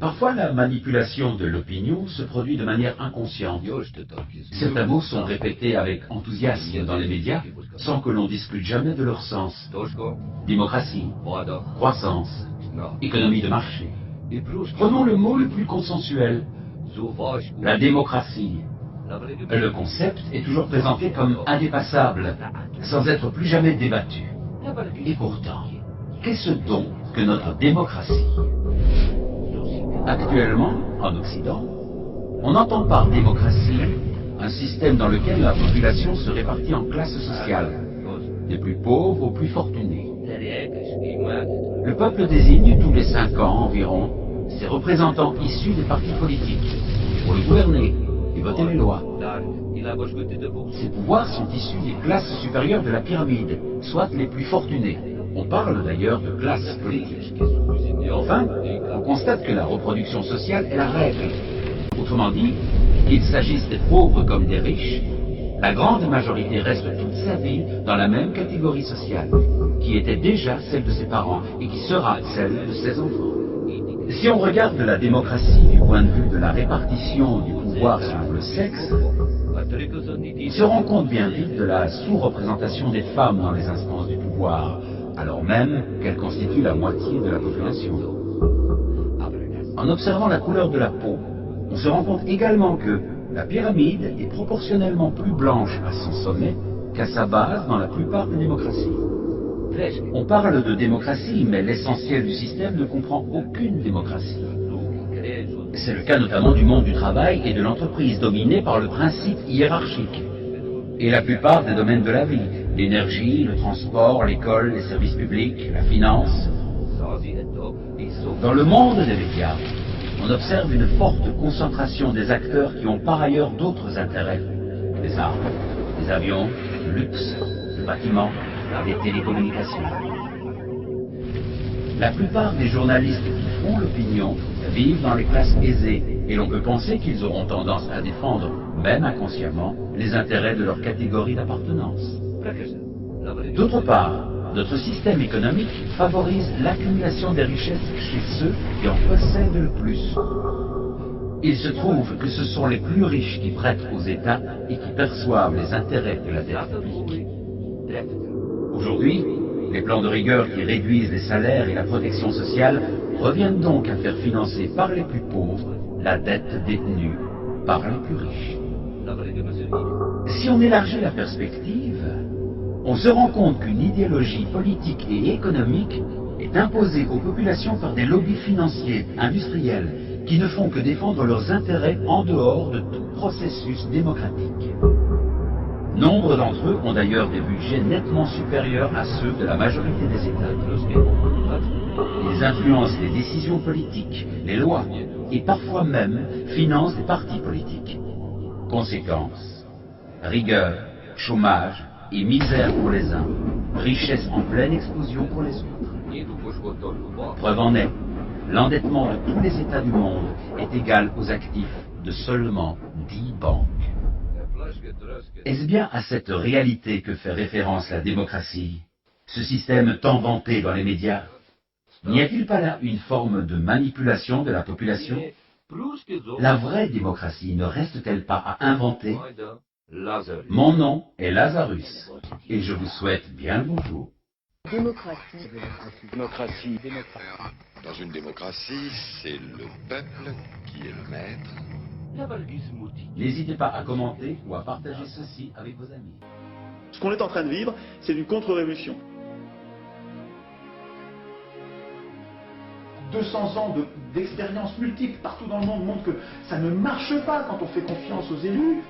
Parfois, la manipulation de l'opinion se produit de manière inconsciente. Certains mots sont répétés avec enthousiasme dans les médias, sans que l'on discute jamais de leur sens. Démocratie, croissance, économie de marché. Prenons le mot le plus consensuel, la démocratie. Le concept est toujours présenté comme indépassable, sans être plus jamais débattu. Et pourtant, qu'est-ce donc que notre démocratie? Actuellement, en Occident, on entend par démocratie un système dans lequel la population se répartit en classes sociales, des plus pauvres aux plus fortunés. Le peuple désigne tous les 5 ans environ ses représentants issus des partis politiques pour le gouverner et voter les lois. Ces pouvoirs sont issus des classes supérieures de la pyramide, soit les plus fortunés. On parle d'ailleurs de classe politique. Enfin, on constate que la reproduction sociale est la règle. Autrement dit, qu'il s'agisse des pauvres comme des riches, la grande majorité reste toute sa vie dans la même catégorie sociale, qui était déjà celle de ses parents et qui sera celle de ses enfants. Si on regarde la démocratie du point de vue de la répartition du pouvoir selon le sexe, il se rend compte bien vite de la sous-représentation des femmes dans les instances du pouvoir, alors même qu'elles constituent la moitié de la population. En observant la couleur de la peau, on se rend compte également que la pyramide est proportionnellement plus blanche à son sommet qu'à sa base dans la plupart des démocraties. On parle de démocratie, mais l'essentiel du système ne comprend aucune démocratie. C'est le cas notamment du monde du travail et de l'entreprise, dominé par le principe hiérarchique. Et la plupart des domaines de la vie, l'énergie, le transport, l'école, les services publics, la finance. Dans le monde des médias, on observe une forte concentration des acteurs qui ont par ailleurs d'autres intérêts. Les armes, les avions, le luxe, le bâtiment, les télécommunications. La plupart des journalistes qui font l'opinion vivent dans les classes aisées et l'on peut penser qu'ils auront tendance à défendre, même inconsciemment, les intérêts de leur catégorie d'appartenance. D'autre part, notre système économique favorise l'accumulation des richesses chez ceux qui en possèdent le plus. Il se trouve que ce sont les plus riches qui prêtent aux États et qui perçoivent les intérêts de la dette publique. Aujourd'hui, les plans de rigueur qui réduisent les salaires et la protection sociale reviennent donc à faire financer par les plus pauvres la dette détenue par les plus riches. Si on élargit la perspective, on se rend compte qu'une idéologie politique et économique est imposée aux populations par des lobbies financiers, industriels, qui ne font que défendre leurs intérêts en dehors de tout processus démocratique. Nombre d'entre eux ont d'ailleurs des budgets nettement supérieurs à ceux de la majorité des États. Ils influencent les décisions politiques, les lois, et parfois même financent des partis politiques. Conséquence, rigueur, chômage et misère pour les uns, richesse en pleine explosion pour les autres. Preuve en est, l'endettement de tous les États du monde est égal aux actifs de seulement 10 banques. Est-ce bien à cette réalité que fait référence la démocratie, ce système tant vanté dans les médias? N'y a-t-il pas là une forme de manipulation de la population? La vraie démocratie ne reste-t-elle pas à inventer? Mon nom est Lazarus, et je vous souhaite bien le bonjour. Démocratie. Démocratie. Dans une démocratie, c'est le peuple qui est le maître. N'hésitez pas à commenter ou à partager ceci avec vos amis. Ce qu'on est en train de vivre, c'est une contre-révolution. 200 ans d'expériences multiples partout dans le monde montrent que ça ne marche pas quand on fait confiance aux élus.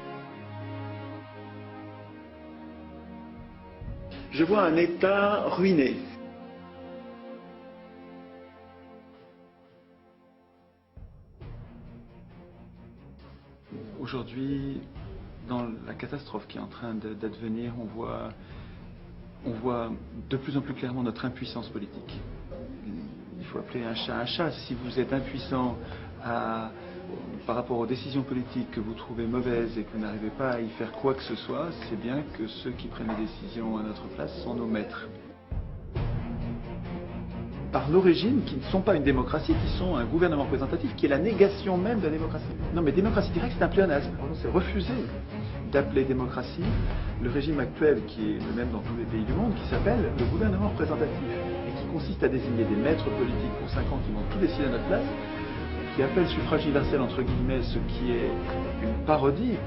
Je vois un État ruiné. Aujourd'hui, dans la catastrophe qui est en train d'advenir, on voit de plus en plus clairement notre impuissance politique. Il faut appeler un chat un chat. Si vous êtes impuissant par rapport aux décisions politiques que vous trouvez mauvaises et que vous n'arrivez pas à y faire quoi que ce soit, c'est bien que ceux qui prennent les décisions à notre place sont nos maîtres. par nos régimes qui ne sont pas une démocratie, qui sont un gouvernement représentatif, qui est la négation même de la démocratie. Non mais démocratie directe, c'est un pléonasme. C'est refuser d'appeler démocratie le régime actuel, qui est le même dans tous les pays du monde, qui s'appelle le gouvernement représentatif, et qui consiste à désigner des maîtres politiques pour 5 ans qui vont tout décider à notre place, qui appelle suffrage universel entre guillemets, ce qui est une parodie.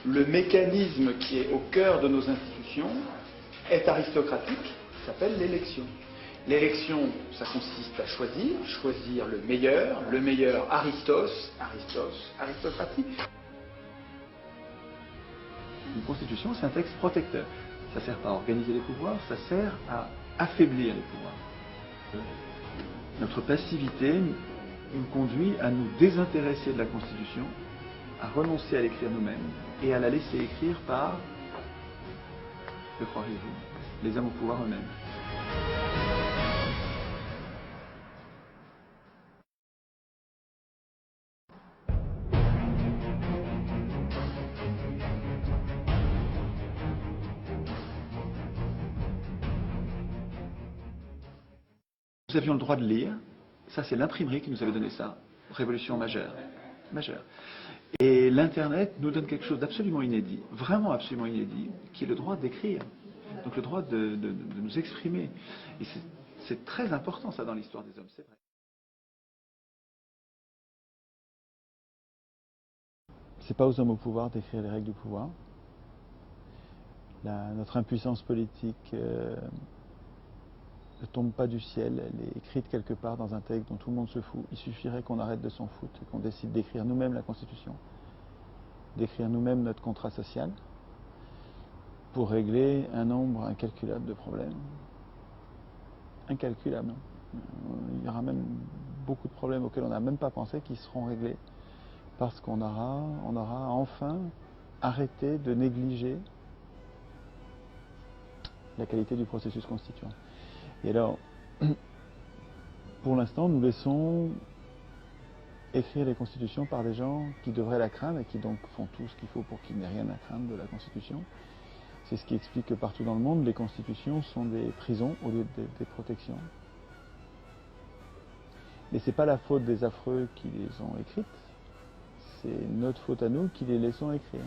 Le mécanisme qui est au cœur de nos institutions est aristocratique, s'appelle l'élection. L'élection, ça consiste à choisir le meilleur aristocratique. Une constitution, c'est un texte protecteur. Ça ne sert pas à organiser les pouvoirs, ça sert à affaiblir les pouvoirs. Notre passivité nous conduit à nous désintéresser de la Constitution, à renoncer à l'écrire nous-mêmes et à la laisser écrire par, que croirez-vous, les hommes au pouvoir eux-mêmes. Nous avions le droit de lire, ça c'est l'imprimerie qui nous avait donné ça, révolution majeure. Et l'Internet nous donne quelque chose d'absolument inédit, vraiment absolument inédit, qui est le droit d'écrire, donc le droit de nous exprimer. Et c'est très important ça dans l'histoire des hommes, c'est vrai. C'est pas aux hommes au pouvoir d'écrire les règles du pouvoir. Notre impuissance politique ne tombe pas du ciel, elle est écrite quelque part dans un texte dont tout le monde se fout. Il suffirait qu'on arrête de s'en foutre et qu'on décide d'écrire nous-mêmes la Constitution, d'écrire nous-mêmes notre contrat social pour régler un nombre incalculable de problèmes. Incalculable. Il y aura même beaucoup de problèmes auxquels on n'a même pas pensé qui seront réglés parce qu'on aura enfin arrêté de négliger la qualité du processus constituant. Et alors, pour l'instant, nous laissons écrire les constitutions par des gens qui devraient la craindre et qui donc font tout ce qu'il faut pour qu'il n'y ait rien à craindre de la Constitution. C'est ce qui explique que partout dans le monde, les constitutions sont des prisons au lieu de des protections. Mais ce n'est pas la faute des affreux qui les ont écrites, c'est notre faute à nous qui les laissons écrire.